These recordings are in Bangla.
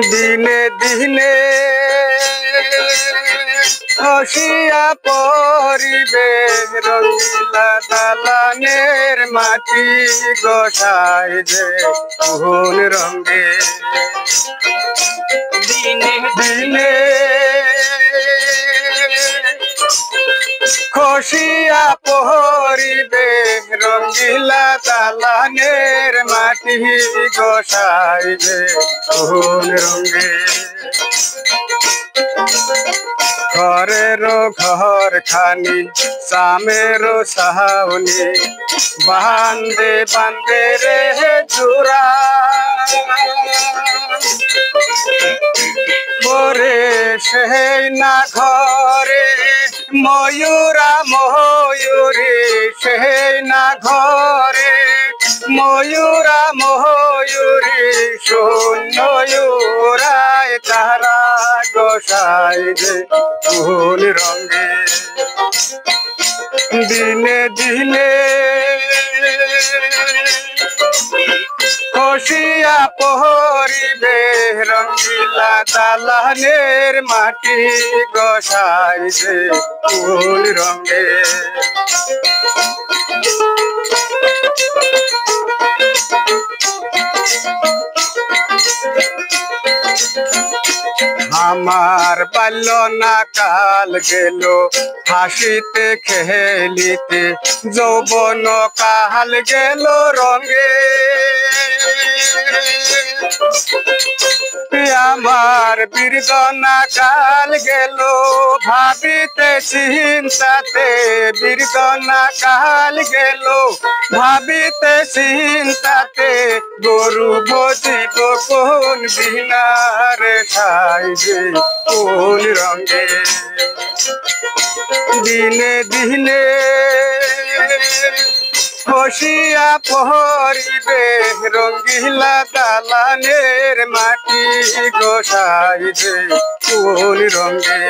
দিনে দিনে খসিয়া পরিবে রঙিলা দালানের মাটি গোসাই যে কোন রঙে দিনে দিনে খসিয়া পরিবে রঙিলা দালানের মাটি গোসাই যে কোন রঙে ঘরের ঘর খানি সামের সাহাউনি বান্দে বান্দে রে চূড়া ওরে সেই না ঘরে ময়ূরা ময়ূরী সেই না ঘরে ময়ূরা ময়ূরী শূন্যরায় তারা গোসাই যে কোন রঙে দিনে দিনে খসিয়া পরিবে রঙিলা দালানের মাটি গোসাই যে কোন রঙে আমার বাল্য না কাল গেল হাসিতে খেলিতে যৌবন কাল গেল রঙে আমার বীরগনা কাল গেল ভাবিতে চিন্তাতে বীরগনা কাল গেল ভাবিতে চিন্তাতে গরু ভজিব কোন বিনারে সাইজে কোন রঙে দিনে দিনে খসিয়া পরিবে রঙিলা দালানের মাটি গোসাই যে কোন রঙে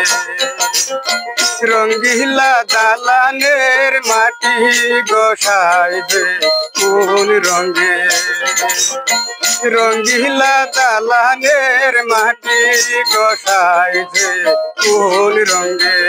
রঙিলা দালানের মাটি গোসাই যে কোন রঙে রঙিলা দালানের মাটি গোসাই যে কোন রঙে